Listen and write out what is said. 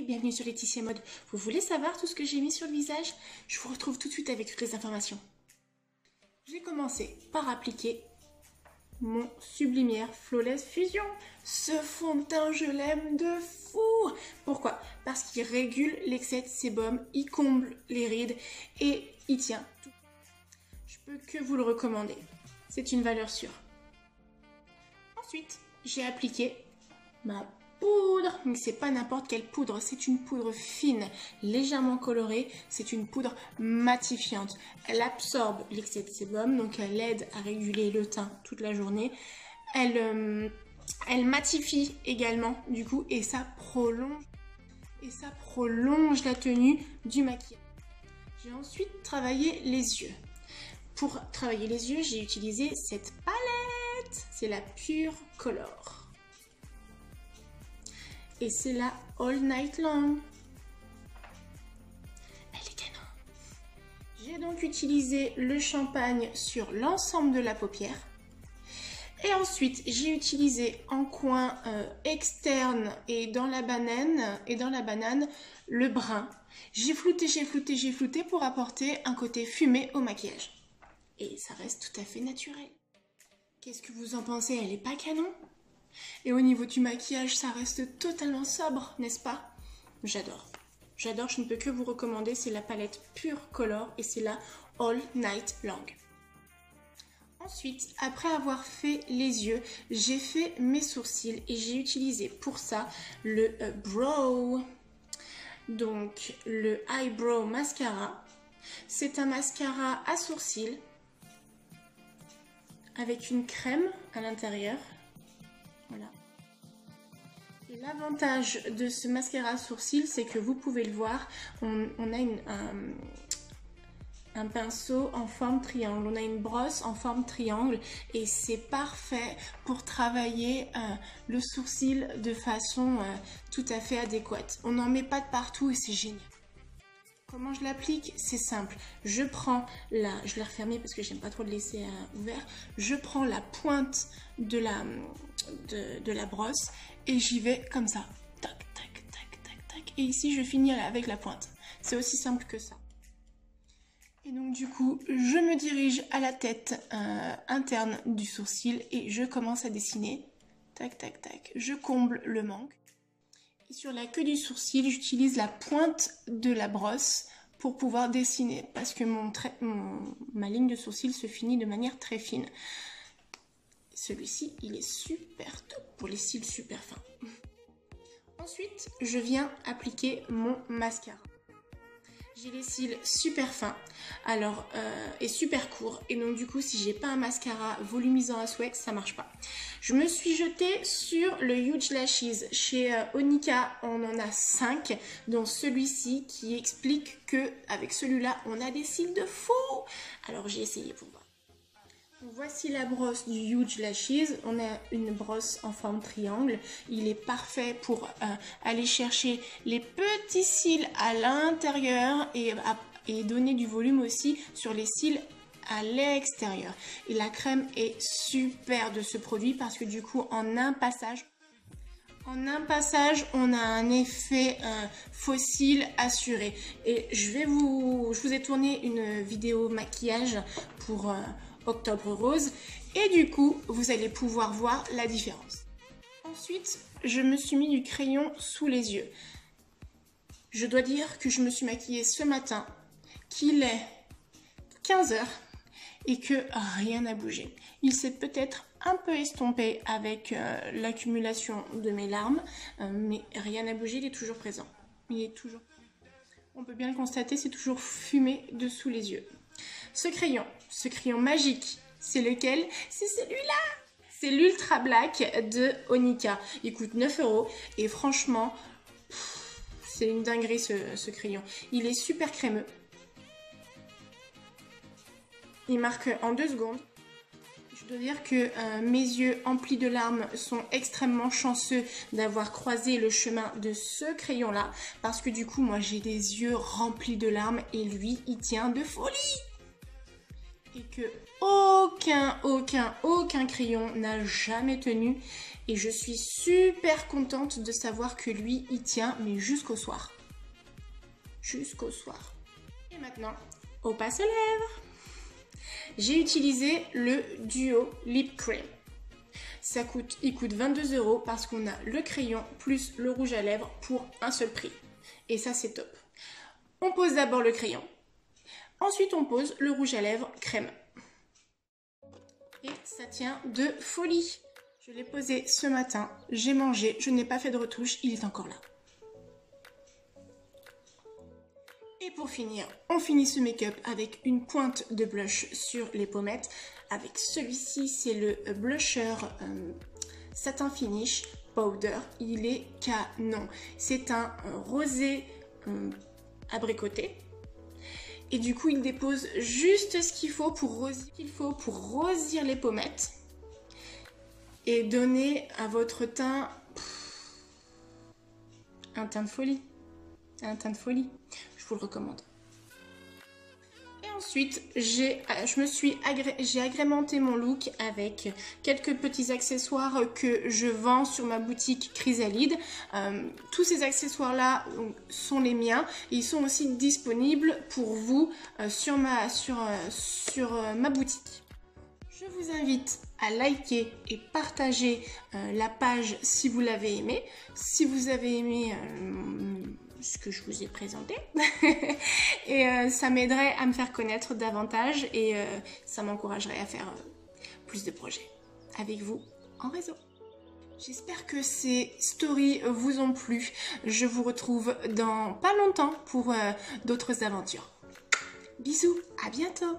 bienvenue sur Laetitia Mode. Vous voulez savoir tout ce que j'ai mis sur le visage? Je vous retrouve tout de suite avec toutes les informations. J'ai commencé par appliquer mon Sublimière Flawless Fusion. Ce fond de teint, je l'aime de fou. Pourquoi? Parce qu'il régule l'excès de sébum, il comble les rides et il tient tout. Je peux que vous le recommander. C'est une valeur sûre. Ensuite, j'ai appliqué ma poudre, mais c'est pas n'importe quelle poudre, c'est une poudre fine, légèrement colorée, c'est une poudre matifiante. Elle absorbe l'excès de sébum, donc elle aide à réguler le teint toute la journée. Elle matifie également du coup et ça prolonge la tenue du maquillage. J'ai ensuite travaillé les yeux. Pour travailler les yeux, j'ai utilisé cette palette, c'est la Pure Color. Et c'est la All Night Long. Elle est canon. J'ai donc utilisé le champagne sur l'ensemble de la paupière. Et ensuite, j'ai utilisé en coin externe et dans la banane, le brun. J'ai flouté pour apporter un côté fumé au maquillage. Et ça reste tout à fait naturel. Qu'est-ce que vous en pensez? Elle est pas canon? Et au niveau du maquillage, ça reste totalement sobre, n'est-ce pas? J'adore. J'adore, je ne peux que vous recommander. C'est la palette Pure Color et c'est la All Night Long. Ensuite, après avoir fait les yeux, j'ai fait mes sourcils et j'ai utilisé pour ça le Brow. Donc, le Eyebrow Mascara. C'est un mascara à sourcils avec une crème à l'intérieur. Voilà. Et l'avantage de ce mascara à sourcils, c'est que vous pouvez le voir, on a un pinceau en forme triangle, on a une brosse en forme triangle et c'est parfait pour travailler le sourcil de façon tout à fait adéquate. On n'en met pas de partout et c'est génial. Comment je l'applique? C'est simple. Je prends je l'ai refermé parce que j'aime pas trop le laisser ouvert. Je prends la pointe de la brosse et j'y vais comme ça. Tac, tac, tac, tac, tac. Et ici, je finis avec la pointe. C'est aussi simple que ça. Et donc du coup, je me dirige à la tête interne du sourcil et je commence à dessiner. Tac, tac, tac. Je comble le manque. Et sur la queue du sourcil, j'utilise la pointe de la brosse pour pouvoir dessiner parce que ma ligne de sourcil se finit de manière très fine. Celui-ci, il est super top pour les cils super fins. Ensuite, je viens appliquer mon mascara. J'ai les cils super fins et super courts. Et donc du coup, si j'ai pas un mascara volumisant à souhait, ça marche pas. Je me suis jetée sur le Huge Lashes. Chez Onika, on en a 5, dont celui-ci qui explique que avec celui-là, on a des cils de fou. Alors j'ai essayé pour voir. Voici la brosse du Huge Lashes. On a une brosse en forme triangle. Il est parfait pour aller chercher les petits cils à l'intérieur et donner du volume aussi sur les cils à l'extérieur. Et la crème est super de ce produit parce que du coup, en un passage, on a un effet fossile assuré. Et je vous ai tourné une vidéo maquillage pour Octobre Rose et du coup vous allez pouvoir voir la différence. Ensuite, je me suis mis du crayon sous les yeux. Je dois dire que je me suis maquillée ce matin, qu'il est 15 h et que rien n'a bougé. Il s'est peut-être un peu estompé avec l'accumulation de mes larmes, mais rien n'a bougé, il est toujours présent. On peut bien le constater, c'est toujours fumé dessous les yeux. Ce crayon magique, c'est lequel? C'est celui-là! C'est l'Ultra Black de Onika. Il coûte 9 € et franchement, c'est une dinguerie ce crayon. Il est super crémeux. Il marque en 2 secondes. Je dois dire que mes yeux emplis de larmes sont extrêmement chanceux d'avoir croisé le chemin de ce crayon-là. Parce que du coup, moi, j'ai des yeux remplis de larmes et lui, il tient de folie! Et que aucun crayon n'a jamais tenu. Et je suis super contente de savoir que lui, il tient, mais jusqu'au soir. Jusqu'au soir. Et maintenant, au pince-à-lèvres. J'ai utilisé le Duo Lip Cream. Il coûte 22 € parce qu'on a le crayon plus le rouge à lèvres pour un seul prix. Et ça, c'est top. On pose d'abord le crayon. Ensuite, on pose le rouge à lèvres crème. Et ça tient de folie. Je l'ai posé ce matin, j'ai mangé, je n'ai pas fait de retouche, il est encore là. Et pour finir, on finit ce make-up avec une pointe de blush sur les pommettes. Avec celui-ci, c'est le blusher Satin Finish Powder. Il est canon. C'est un rosé abricoté. Et du coup, il dépose juste ce qu'il faut pour rosir les pommettes. Et donner à votre teint un teint de folie. Un teint de folie. Je vous le recommande. Et ensuite, j'ai agrémenté mon look avec quelques petits accessoires que je vends sur ma boutique Chrysalide. Tous ces accessoires-là sont les miens. Ils sont aussi disponibles pour vous sur ma boutique. Je vous invite à liker et partager la page si vous l'avez aimé. Si vous avez aimé ce que je vous ai présenté. Et ça m'aiderait à me faire connaître davantage et ça m'encouragerait à faire plus de projets avec vous en réseau. J'espère que ces stories vous ont plu. Je vous retrouve dans pas longtemps pour d'autres aventures. Bisous, à bientôt!